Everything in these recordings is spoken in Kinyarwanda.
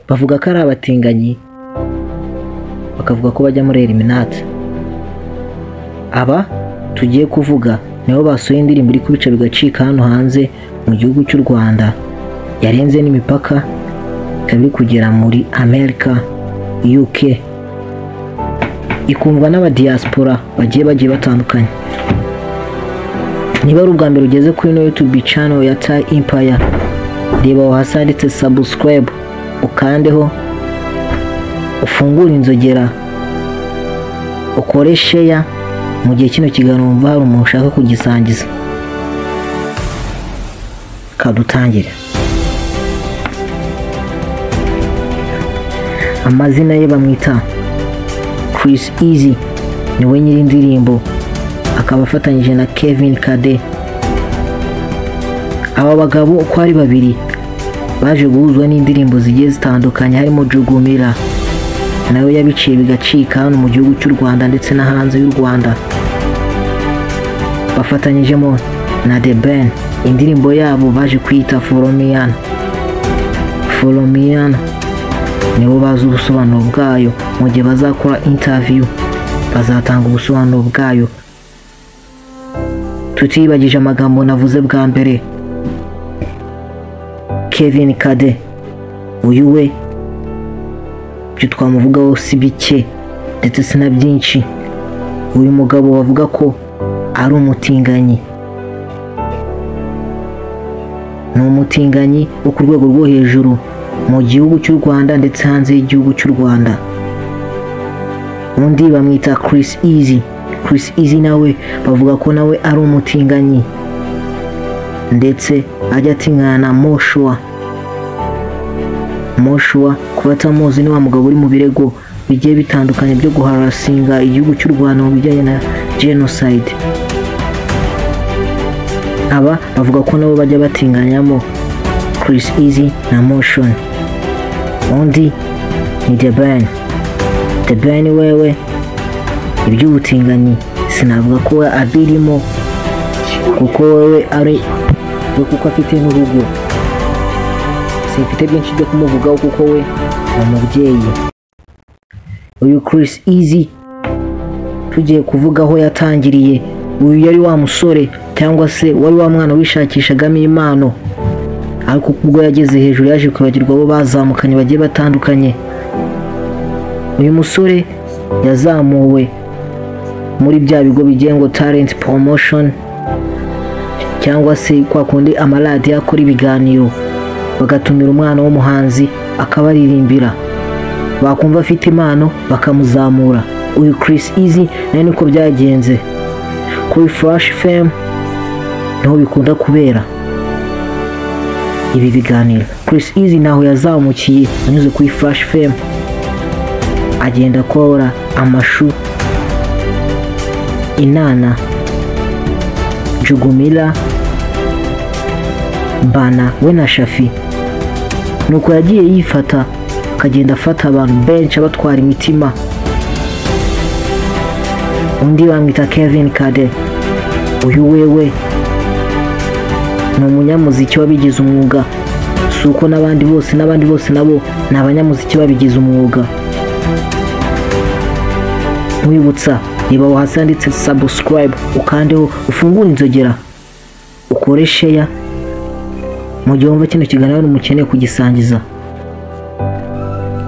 bavuga ko ari abatinganyi bakavuga ko bajya muri Illuminati. Aba tugiye kuvuga nibo basohoye indirimbo iri kubica bigacika hano hanze mu gihugu cy'u Rwanda, yarenze n'imipaka ikaba iri kugera muri Amerika, UK, ikumvwa n'abadiaspora bagiye batandukanye. Niba ari ubwa mbere ugeze kuri ino YouTube channel ya Thai Empire, reba aho hasi handitse subscribe, ukandeho, ufungure inzogera, ukore share mu gihe kino kiganiro wumva hari umuntu ushaka kugisangiza. Kadutangire. Amazina ye bamwita Chris Easy, niwe nyiri indirimbo, akaba afatanyije na Kevin Kade. Aba bagabo uko ari babiri baje guhuzwa n'indirimbo zigiye zitandukanye, harimo Jugumira nayo yabiciye bigacika hano mu gihugu cy'u Rwanda ndetse na hanze y'u Rwanda. Bafatanyijemo na The Ben, indirimbo yabo baje kwita Folomian. Nibo bazi ubusobanuro bwayo, mu gihe bazakora interview bazatanga ubusobanuro bwayo. Tutibagije amagambo navuze bwa mbere, Kevin Kade, uyu we byo twamuvugaho si bike ndetse sina byinshi. Uyu mugabo bavuga ko ari umutinganyi, ni umutinganyi wo ku rwego rwo hejuru mu gihugu cy'u Rwanda ndetse hanze y'igihugu cy'u Rwanda. Undi bamwita Chris Easy nawe bavuga ko nawe ari umutinganyi ndetse ajya atingana na Moshua. Kuba atamuzi ni wa mugabo uri mu birego bigiye bitandukanye byo guharasinga igihugu cy'u Rwanda mu bijyanye na genocide. Aba bavuga ko nabo bajya batinganyamo Chris Easy na Motion. Undi ni The Ben wewe iby'ubutinganyi sinavuga ko abirimo kuko wewe ari kuko afite n'urugo, simfite byinshi byo kumuvugaho kuko we umubyeyi. Uyu Chris Easy tugiye kuvugaho yatangiriye, uyu yari wa musore cyangwa se wari wa mwana wishakishagamo impano, ariko ubwo yageze hejuru yaje kwibagirwa abo bazamukanye bagiye batandukanye. Uyu musore yazamuwe muri bya bigo bigengo talent promotion, cyangwa se kwa kundi amaradiyo akora ibiganiro bagatumira umwana w'umuhanzi akabaririmbira, bakumva afite impano bakamuzamura. Uyu Chris Easy nawe niko byagenze kuri Flash FM, niho bikunda kubera ibi biganiro. Chris Easy naho yazamukiye anyuze kuri Flash FM, agenda akora amashu, Inana, Jugumira, Bana we na Shafi. Nuko yagiye yifata akagenda afata abantu benshi abatwara imitima. Undi bamwita Kevin Kade, uyu wewe ni umunyamuziki wabigize umwuga, suko n'abandi bose nabo ni abanyamuziki babigize umwuga. Mwibutsa niba wahasi handitse subscribe, ukandeho, ufungure inzogera, ukore share mu gihe wumva kino kiganiro n'umukeneye kugisangiza.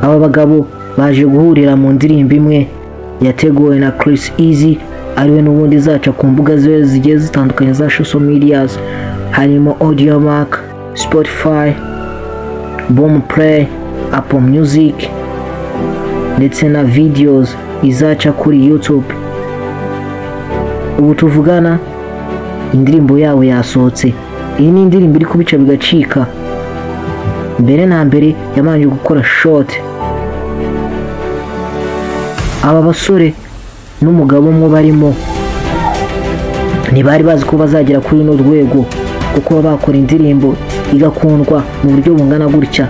Aba bagabo baje guhurira mu ndirimbo imwe yateguwe na Chris Easy, ariwe n'ubundi zaca ku mbuga zigiye zitandukanye za social medias, harimo Audiomack, Spotify, Boomplay, Apple Music ndetse na videos izaca kuri YouTube. Ubu tuvugana indirimbo yawe yasohotse. Iyi ni indirimbo iri kubica bigacika. Mbere na mbere yamanje gukora short. Aba basore n'umugabo umwe barimo ntibari bazi ko bazagera kuri no rwego, kuko bakora indirimbo igakundwa mu buryo bungana gutya,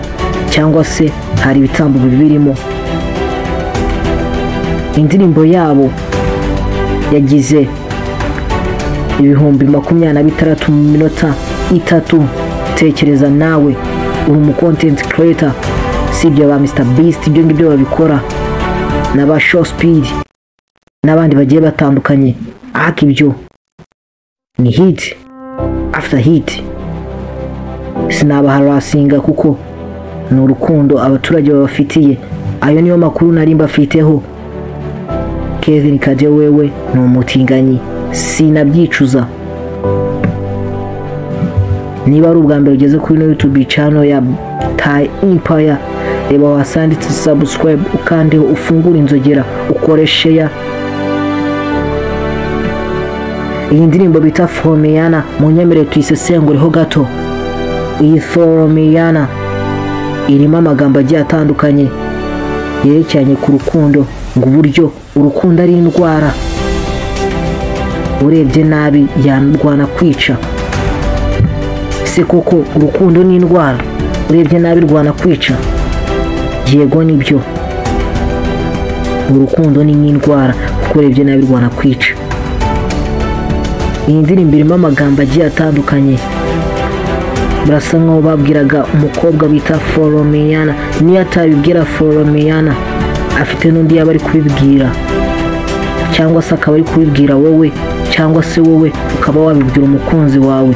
cyangwa se hari ibitambo bibirimo. Indirimbo yabo yagize ibihumbi 26 mu minota 3. Tekereza nawe uri umu content creator, sibyo ba Mr Beast ibyo ngibyo babikora n'aba Show Speed n'abandi bagiye batandukanye, ariko ibyo ni hit after hit. Sinabaharasinga kuko ni urukundo abaturage babafitiye. Ayo niyo makuru nari mbafiteho. Kevin Kade wewe ni umutinganyi, sinabyicuza. Niba ari ubwa mbere ugeze kuri YouTube channel ya Thai Empire, reba wasanditse subscribe ukande ufungura inzogera ukore share. Iyi ndirimbo bita Foromeyana munyemere tuyisesengureho gato. Iyi Foromeyana irimo amagambo agiye atandukanye yerekeranye ku rukundo, ngo uburyo urukundo ari indwara, urebye nabi yarwana kwica. Se koko urukundo ni indwara? Urebye nabi rwana kwica? Yego nibyo, urukundo ni nk'indwara kuko urebye nabi rwana kwica. Iyi ndirimbo irimo amagambo agiye atandukanye, birasa nkaho babwiraga umukobwa bita Foromeyana. Niyo atabibwira Foromeyana, afite n'undi yaba ari kubibwira, cyangwa se akaba ari kubibwira wowe, cyangwa se wowe ukaba wabibwira umukunzi wawe,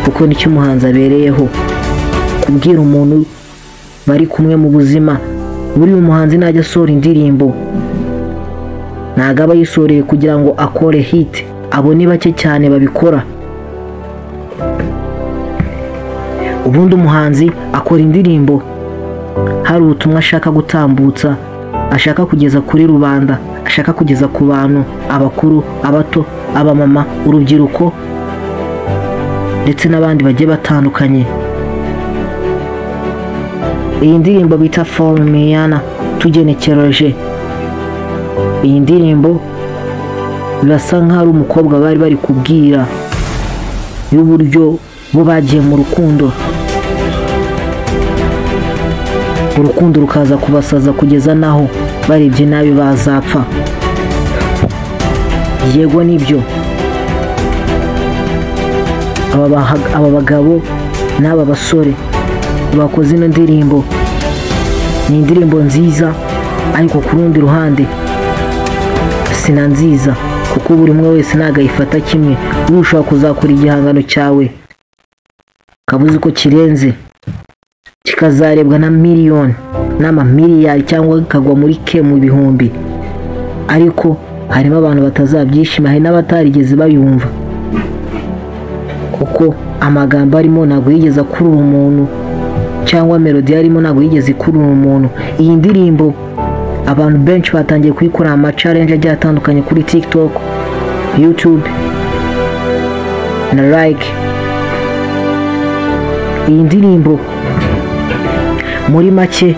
kuko nicyo umuhanzi abereyeho, kubwira umuntu bari kumwe mu buzima. Buri umuhanzi najya asohora indirimbo ntago aba yisoreye kugira ngo akore hit, abo ni bake cyane babikora. Ubundi umuhanzi akora indirimbo hari ubutumwa ashaka gutambutsa, ashaka kugeza kuri rubanda, ashaka kugeza ku bantu, abakuru, abato, abamama, urubyiruko ndetse n'abandi bagiye batandukanye. Iyi ndirimbo bita Foromeyana tugenekereje, iyi ndirimbo birasa nk'aho ari umukobwa bari kubwira y'uburyo bo bagiye mu rukundo, urukundo rukaza kubasaza kugeza naho barebye nabi bazapfa. Yego nibyo, aba bagabo n'aba basore bakoze ino ndirimbo, ni indirimbo nziza, ariko ku rundi ruhande sina nziza, kuko buri umwe wese nagayifata kimwe. Ushobora kuzakora igihangano cyawe kabuze ko kirenze, kikazarebwa na miliyoni n'amamiliyari cyangwa kikagwa muri mu bihumbi, ariko harimo abantu batazabyishima, hari n'abatarigeze bayumva, kuko amagambo arimo ntabwo yigeze akurura umuntu, cyangwa melodi yarimo ntabwo yigeze ikurura umuntu. Iyi ndirimbo abantu benshi batangiye kuyikora ama challenge agiye atandukanye kuri TikTok, YouTube na like. Iyi ndirimbo muri make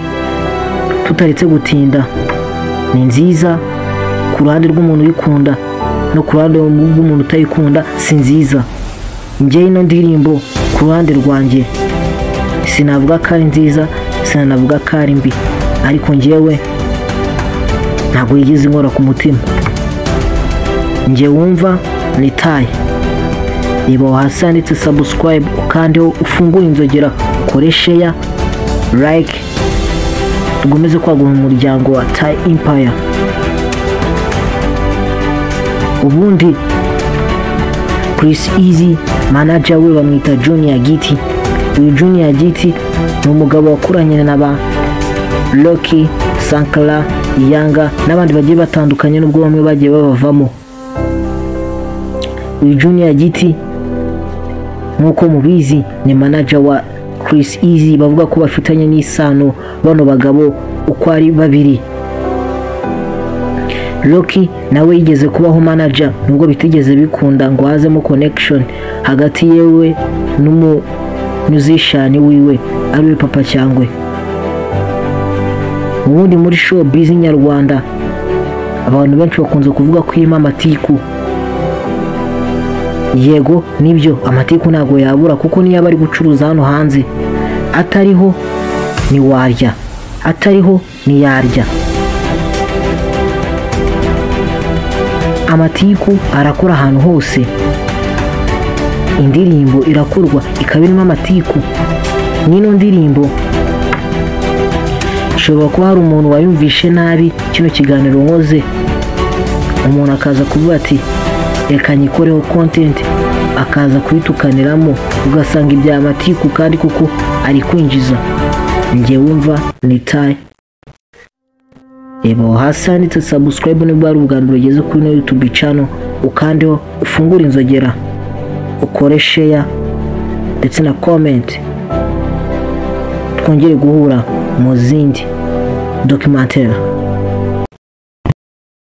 tutaretse gutinda ni nziza ku ruhande rw'umuntu uyikunda, no ku ruhande rw'umuntu utayikunda si nziza. Njye ino ndirimbo ku ruhande rwanjye sinavuga ko ari nziza, sinavuga ko ari mbi, ariko njyewe ntabwo yigeze inkora ku mutima. Njye wumva ni Thai. Niba hasi handitse subscribe ukandeho ufungure inzogera ukore share like, tugomeze kwagura umuryango wa Thai Empire. Ubundi Chris Easy manager we bamwita Junior Giti. Uyu Junior Giti ni umugabo wakuranye n'aba Loki, Sankara, Yanga n'abandi bagiye batandukanye, nubwo bamwe bagiye babavamo. Uyu Junior Giti nkuko mubizi ni manager wa Chris Easy, bavuga ko bafitanye n'isano bano bagabo uko ari babiri. Loki nawe yigeze kubaho manager, nubwo bitigeze bikunda ngo hazemo connection hagati yewe musician wiwe ariwe Papa Cyangwe. Ubundi muri show busy nyarwanda abantu benshi bakunze kuvuga ko irimo amatiku. Yego nibyo, amatiku ntago yabura, kuko niyo bari gucuruza hano hanze, atariho ni warya, atariho ni yarya. Amatiku arakora ahantu hose, indirimbo irakorwa ikaba irimo amatiku. Nino ndirimbo hashobora kuba hari umuntu wayumvishe nabi kino kiganiro nkoze, umuntu akaza kuvuga ati reka nyikoreho content, akaza kuyitukaniramo ugasanga ibya matiku kandi kuko ari kwinjiza. Njye wumva ni tayi. Reba hasi handitse subscribe nibwo ari ubwa mbere ugeze kuri YouTube channel, ukandeho ufungura inzogera, ukore share ndetse na comment. Twongere guhura mu zindi documentaire.